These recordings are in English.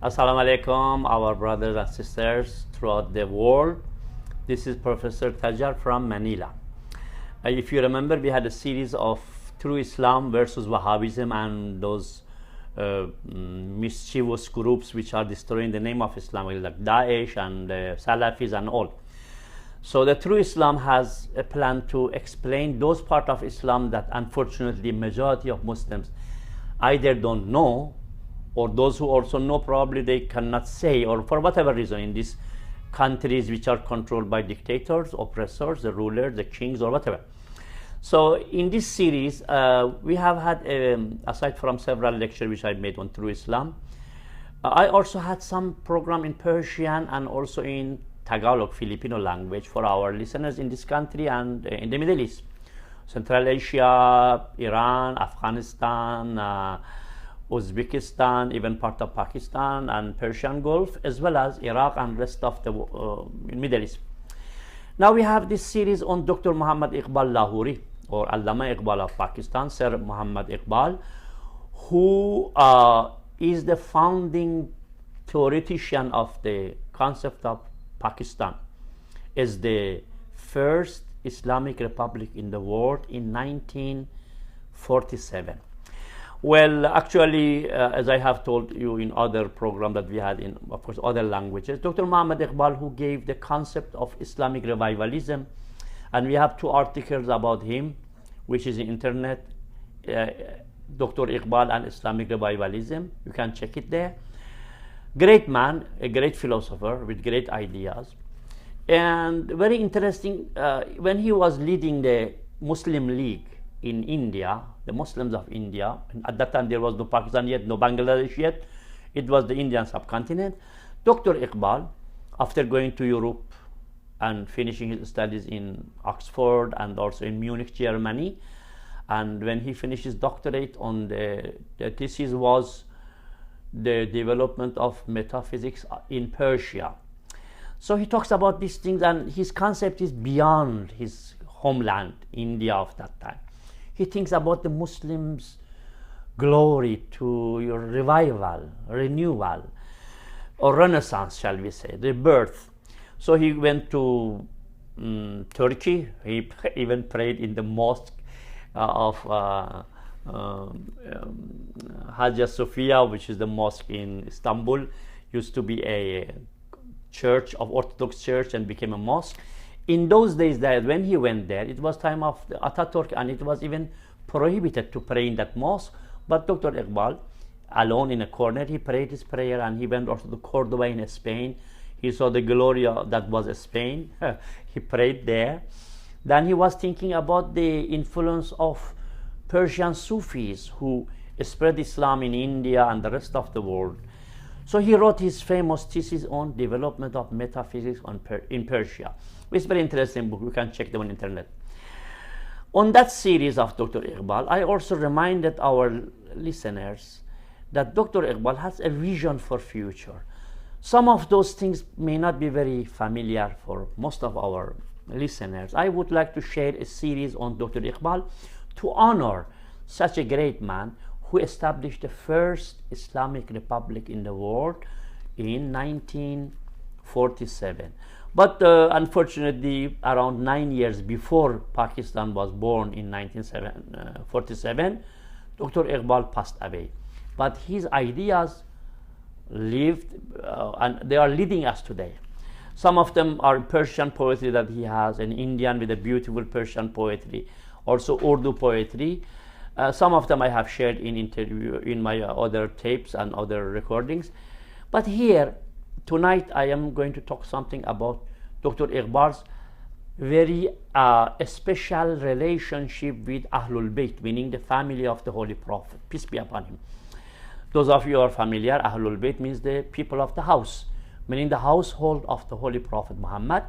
Assalamu alaikum, our brothers and sisters throughout the world. This is Professor Tajar from Manila. If you remember, we had a series of True Islam versus Wahhabism and those mischievous groups which are destroying the name of Islam, like Daesh and Salafis and all. So the True Islam has a plan to explain those parts of Islam that unfortunately majority of Muslims either don't know, or those who also know probably they cannot say, or for whatever reason in these countries which are controlled by dictators, oppressors, the rulers, the kings, or whatever. So in this series we have had aside from several lectures which I made on True Islam, I also had some program in Persian and also in Tagalog, Filipino language, for our listeners in this country and in the Middle East, Central Asia, Iran, Afghanistan, Uzbekistan, even part of Pakistan and Persian Gulf, as well as Iraq and rest of the Middle East. Now we have this series on Dr. Muhammad Iqbal Lahori, or Allama Iqbal of Pakistan, Sir Muhammad Iqbal, who is the founding theoretician of the concept of Pakistan as the first Islamic Republic in the world in 1947. Well, actually, as I have told you in other programs that we had in, of course, other languages, Dr. Muhammad Iqbal, who gave the concept of Islamic revivalism, and we have two articles about him, which is in internet, Dr. Iqbal and Islamic revivalism. You can check it there. Great man, a great philosopher with great ideas, and very interesting. When he was leading the Muslim League in India, the Muslims of India, and at that time there was no Pakistan yet, no Bangladesh yet, it was the Indian subcontinent. Dr. Iqbal, after going to Europe and finishing his studies in Oxford and also in Munich, Germany, and when he finished his doctorate on the thesis was the development of metaphysics in Persia. So he talks about these things, and his concept is beyond his homeland, India of that time. He thinks about the Muslims' glory to your revival, renewal, or renaissance, shall we say, rebirth. So he went to Turkey. He even prayed in the mosque of Hagia Sophia, which is the mosque in Istanbul. Used to be a church of Orthodox church and became a mosque. In those days, that when he went there, it was time of the Ataturk, and it was even prohibited to pray in that mosque. But Dr. Iqbal, alone in a corner, he prayed his prayer, and he went also to Cordoba in Spain. He saw the glory that was Spain. He prayed there. Then he was thinking about the influence of Persian Sufis who spread Islam in India and the rest of the world. So he wrote his famous thesis on development of metaphysics in Persia. It's a very interesting book. You can check them on internet. On that series of Dr. Iqbal, I also reminded our listeners that Dr. Iqbal has a vision for future. Some of those things may not be very familiar for most of our listeners. I would like to share a series on Dr. Iqbal to honor such a great man who established the first Islamic Republic in the world in 1947. But unfortunately, around 9 years before Pakistan was born in 1947, Dr. Iqbal passed away. But his ideas lived, and they are leading us today. Some of them are Persian poetry that he has, an Indian with a beautiful Persian poetry, also Urdu poetry. Some of them I have shared in my other tapes and other recordings. But here, tonight, I am going to talk something about Dr. Iqbal's very special relationship with Ahlul Bayt, meaning the family of the Holy Prophet, peace be upon him. Those of you who are familiar, Ahlul Bayt means the people of the house, meaning the household of the Holy Prophet Muhammad,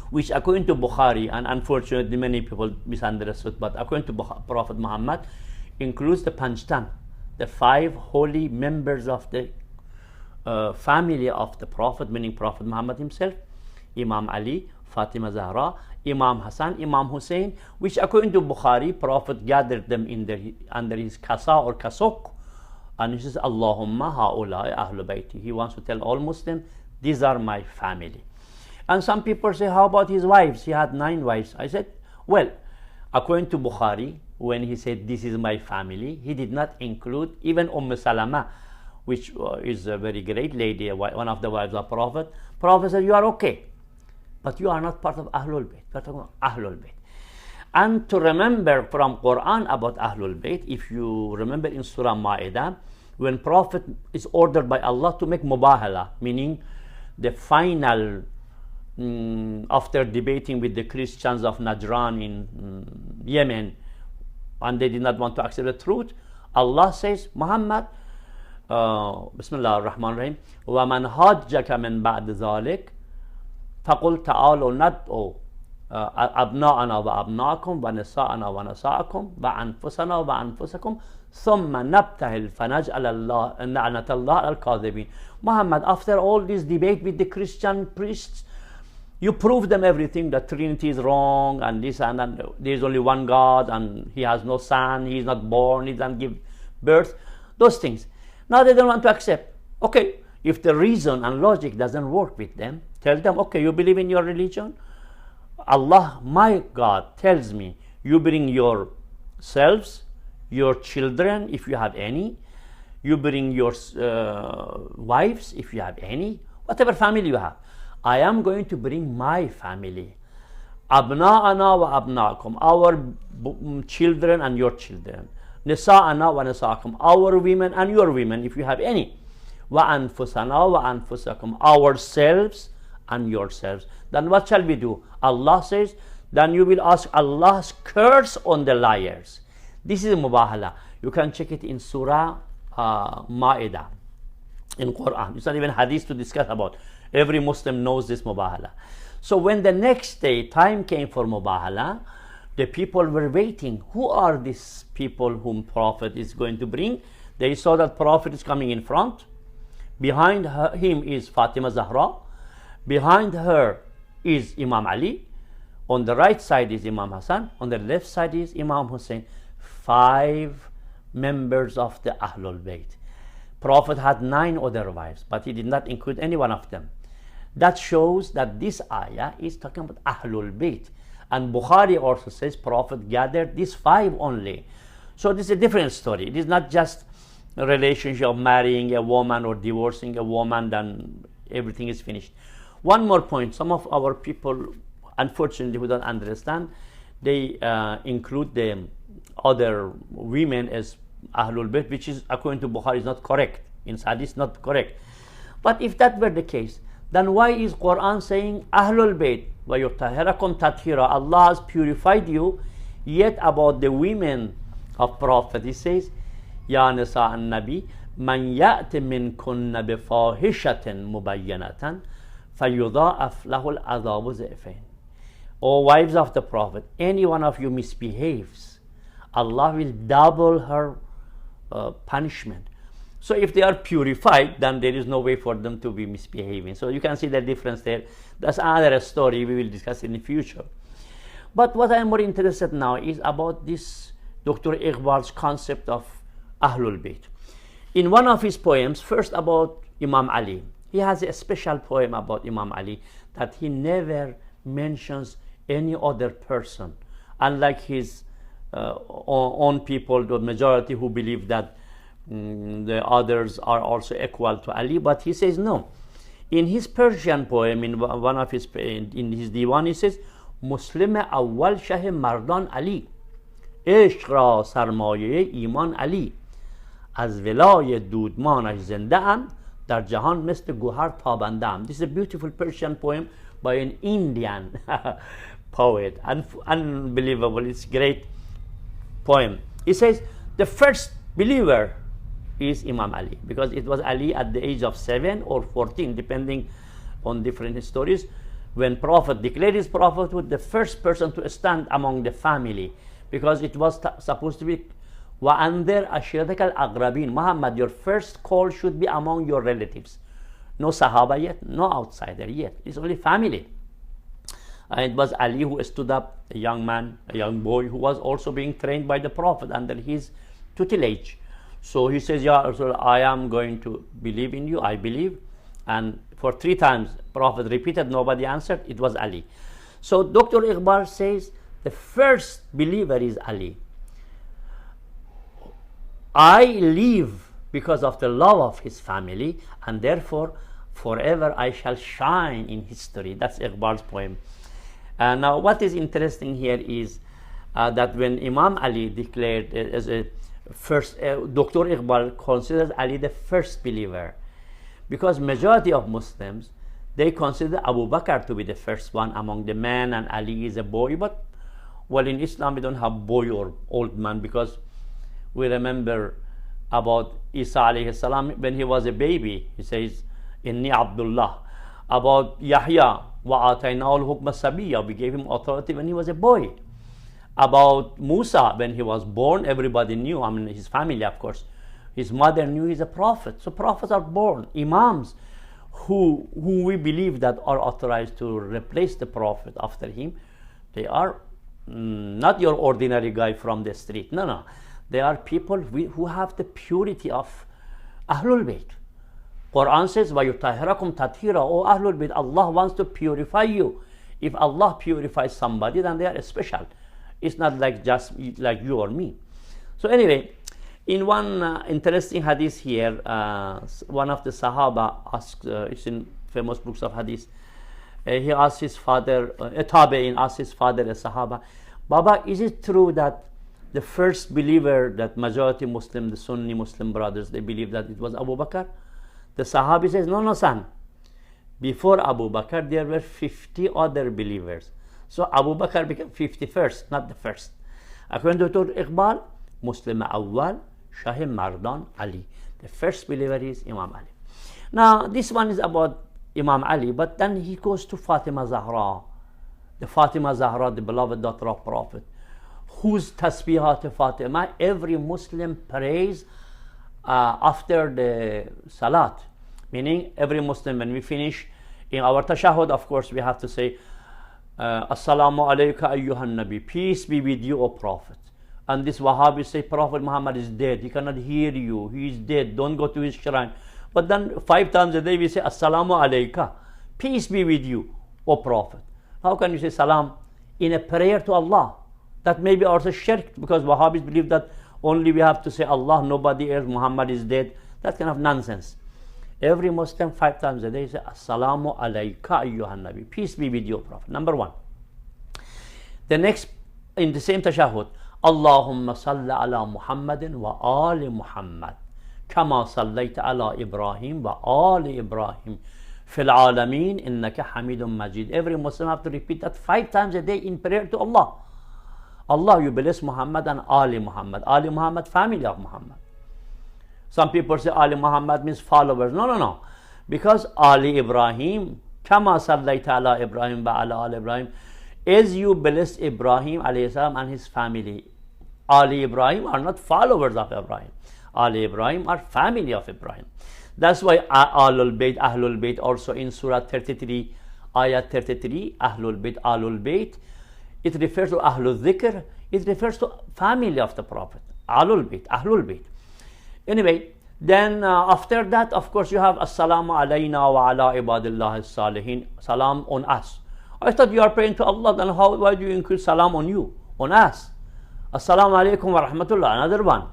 which according to Bukhari, and unfortunately many people misunderstood, but according to Prophet Muhammad, includes the Panjtan, the 5 holy members of the family of the Prophet, meaning Prophet Muhammad himself, Imam Ali, Fatima Zahra, Imam Hassan, Imam Hussein, which according to Bukhari, Prophet gathered them in under his kasa or kasok, and he says, Allahumma ha'ulai ahlu bayti. He wants to tell all Muslims, these are my family. And some people say, how about his wives? He had 9 wives. I said, well, according to Bukhari, when he said, this is my family, he did not include even Salama, which is a very great lady, one of the wives of Prophet. Prophet said, you are okay, but you are not part of Ahlul Bayt. You are talking about Ahlul Bayt. And to remember from Quran about Ahlul Bayt, if you remember in Surah Ma'idah, when Prophet is ordered by Allah to make mubahala, meaning the final, after debating with the Christians of Najran in Yemen, and they did not want to accept the truth, Allah says, Muhammad, Bismillah ar-Rahman ar-Rahim, وَمَنْ هَاجَّكَ مِنْ بَعْدِ ذَلِكَ فَقُلْ تَعَالُوا نَدْعُوا أبناءنا وأبناءكم ونساءنا ونساءكم وأنفسنا وأنفسكم ثم نبتهل فنجعل الله لعنة الله على الكاذبين. Muhammad, after all this debate with the Christian priests, you prove them everything, that Trinity is wrong, and this and that, there is only one God, and he has no son, he is not born, he doesn't give birth, those things. Now they don't want to accept. Okay, if the reason and logic doesn't work with them, tell them, okay, you believe in your religion? Allah, my God, tells me, you bring yourselves, your children, if you have any, you bring your wives, if you have any, whatever family you have. I am going to bring my family. Abna'ana wa abna'akum, our children and your children. Nisa'ana wa nisa'akum, our women and your women, if you have any. Wa anfusana wa anfusakum, ourselves and yourselves. Then what shall we do? Allah says, then you will ask Allah's curse on the liars. This is mubahala. You can check it in Surah Ma'idah in Quran. It's not even hadith to discuss about. Every Muslim knows this mubahala. So when the next day time came for mubahala, the people were waiting. Who are these people whom Prophet is going to bring? They saw that Prophet is coming in front. Behind him is Fatima Zahra. Behind her is Imam Ali. On the right side is Imam Hassan. On the left side is Imam Hussein. 5 members of the Ahlul Bayt. Prophet had 9 other wives, but he did not include any one of them. That shows that this ayah is talking about Ahlul Bayt. And Bukhari also says Prophet gathered these 5 only. So this is a different story. It is not just a relationship of marrying a woman or divorcing a woman, then everything is finished. One more point. Some of our people, unfortunately, who don't understand, they include the other women as Ahlul Bayt, which is, according to Bukhari, is not correct. In Hadith, not correct. But if that were the case, then why is Quran saying Ahlul Bayt wa yutahhirakum tathira? Allah has purified you. Yet about the women of Prophet, he says, Ya nisa an-nabi, man ya'ti minkunna bifahishatin mubayyanatan fayudha'af lahu al-'adhabu dhi'fayn. O wives of the Prophet, any one of you misbehaves, Allah will double her punishment. So if they are purified, then there is no way for them to be misbehaving. So you can see the difference there. That's another story we will discuss in the future. But what I am more interested now is about this Dr. Iqbal's concept of Ahlul Bayt. In one of his poems, first about Imam Ali, he has a special poem about Imam Ali that he never mentions any other person, unlike his own people, the majority who believe that the others are also equal to Ali. But he says no. In his Persian poem, in one of his diwan, he says, Muslim awwal shah mardan Ali, ishq ra sarmaye iman Ali, az velay dudmanash zinda am, dar jahan misl guhar tabande am. This is a beautiful Persian poem by an Indian poet. Unbelievable. It's a great poem. He says the first believer is Imam Ali, because it was Ali at the age of 7 or 14, depending on different stories. When Prophet declared his prophethood, the first person to stand among the family, because it was supposed to be وَأَنذِرْ أَشِيرَتَكَ الْأَقْرَبِينَ. Muhammad, your first call should be among your relatives. No Sahaba yet, no outsider yet. It's only family. And it was Ali who stood up, a young man, a young boy, who was also being trained by the Prophet under his tutelage. So he says, Ya Rasul, I am going to believe in you, I believe. And for 3 times, Prophet repeated, nobody answered, it was Ali. So Dr. Iqbal says, the first believer is Ali. I live because of the love of his family, and therefore forever I shall shine in history. That's Iqbal's poem. Now what is interesting here is that when Imam Ali declared as a first, Dr. Iqbal considers Ali the first believer, because majority of Muslims, they consider Abu Bakr to be the first one among the men, and Ali is a boy. But well, in Islam we don't have boy or old man, because we remember about Isa alayhi salam when he was a baby. He says, Inni Abdullah. About Yahya, wa ataynahu al-hukma sabiyya, we gave him authority when he was a boy. About Musa, when he was born, everybody knew, I mean his family of course, his mother knew he's a prophet. So prophets are born. Imams who we believe that are authorized to replace the prophet after him, they are not your ordinary guy from the street. No. They are people who have the purity of Ahlul Bayt. Quran says, وَيُطَهِّرَكُمْ تَطْهِيرًا. Oh Ahlul Bayt, Allah wants to purify you. If Allah purifies somebody, then they are special. It's not like just like you or me. So anyway, in one interesting hadith here, one of the Sahaba asked, it's in famous books of hadith, he asked his father, a Tabi'in asked his father, a Sahaba, Baba, is it true that the first believer, that majority Muslim, the Sunni Muslim brothers, they believe that it was Abu Bakr? The Sahabi says, no, son. Before Abu Bakr, there were 50 other believers. So Abu Bakr became 51st, not the first. According to Dr. Iqbal, Muslim Awwal, Shahim Mardan, Ali. The first believer is Imam Ali. Now, this one is about Imam Ali, but then he goes to Fatima Zahra. The Fatima Zahra, the beloved daughter of Prophet, whose tasbihat Fatima every Muslim prays after the Salat. Meaning, every Muslim, when we finish in our tashahhud, of course, we have to say, Assalamu alayka ayyuhan Nabi, peace be with you, O Prophet. And this Wahhabis say, Prophet Muhammad is dead, he cannot hear you, he is dead, don't go to his shrine. But then 5 times a day we say, Assalamu alayka, peace be with you, O Prophet. How can you say salam in a prayer to Allah? That may be also shirk, because Wahhabis believe that only we have to say Allah, nobody else, Muhammad is dead. That kind of nonsense. Every Muslim 5 times a day say, Assalamu alayka ayyuhan Nabi, peace be with you, O Prophet. Number 1. The next, in the same tashahhud, Allahumma salli ala Muhammadin wa ali Muhammad, kama sallayta ala Ibrahim wa ali Ibrahim, fil alameen innaka hamidun majid. Every Muslim have to repeat that 5 times a day in prayer to Allah. Allah, you bless Muhammad and Ali Muhammad. Ali Muhammad, family of Muhammad. Some people say Ali Muhammad means followers. No. Because Ali Ibrahim, kama sallayta ala Ibrahim wa ala ali Ibrahim, as you bless Ibrahim alayhi salam and his family. Ali Ibrahim are not followers of Ibrahim. Ali Ibrahim are family of Ibrahim. That's why Ahlul Bayt also in Surah 33, Ayat 33, Ahlul Bayt, it refers to Ahlul Dhikr, it refers to family of the Prophet. Ahlul Bayt. Anyway, then after that, of course, you have Assalamu alayna wa ala ibadillah as-salihin, salam on us. I thought you are praying to Allah, then why do you include salam on you, on us? Assalamu alaikum wa rahmatullah, another one.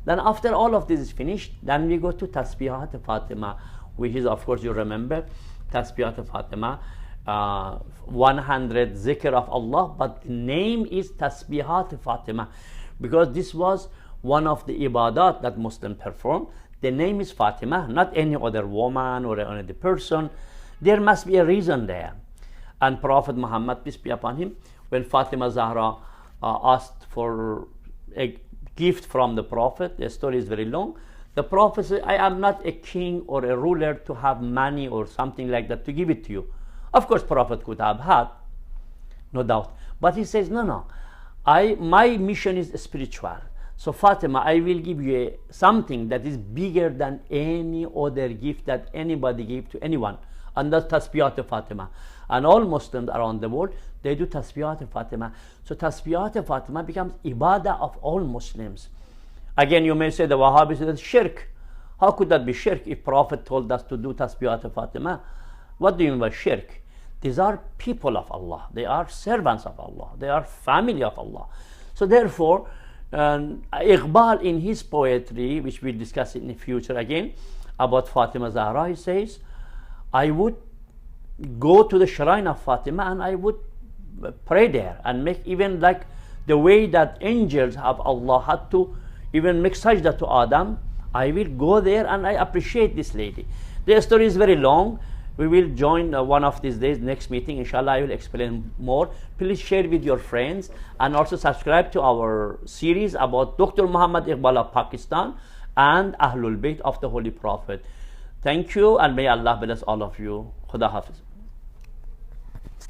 Then after all of this is finished, then we go to Tasbihat Fatima, which is, of course, you remember, Tasbihat Fatima, 100 zikr of Allah, but the name is Tasbihat Fatima, because this was one of the ibadat that Muslims perform. The name is Fatima, not any other woman or any other person. There must be a reason there. And Prophet Muhammad, peace be upon him, when Fatima Zahra asked for a gift from the Prophet, the story is very long. The Prophet said, I am not a king or a ruler to have money or something like that to give it to you. Of course, Prophet could have had, no doubt. But he says, no. My mission is spiritual. So Fatima, I will give you something that is bigger than any other gift that anybody gave to anyone. And that's Tasbiyat Fatima. And all Muslims around the world, they do Tasbiyat Fatima. So Tasbiyat Fatima becomes ibadah of all Muslims. Again, you may say the Wahhabis is shirk. How could that be shirk if Prophet told us to do tasbihat Fatima? What do you mean by shirk? These are people of Allah. They are servants of Allah. They are family of Allah. So therefore, Iqbal in his poetry, which we'll discuss in the future again, about Fatima Zahra, he says, I would go to the shrine of Fatima and I would pray there and make even like the way that angels of Allah had to even make sajda to Adam. I will go there and I appreciate this lady. The story is very long. We will join one of these days, next meeting, inshallah. I will explain more. Please share with your friends and also subscribe to our series about Dr. Muhammad Iqbal of Pakistan and Ahlul Bayt of the Holy Prophet. Thank you, and may Allah bless all of you. Khuda Hafiz.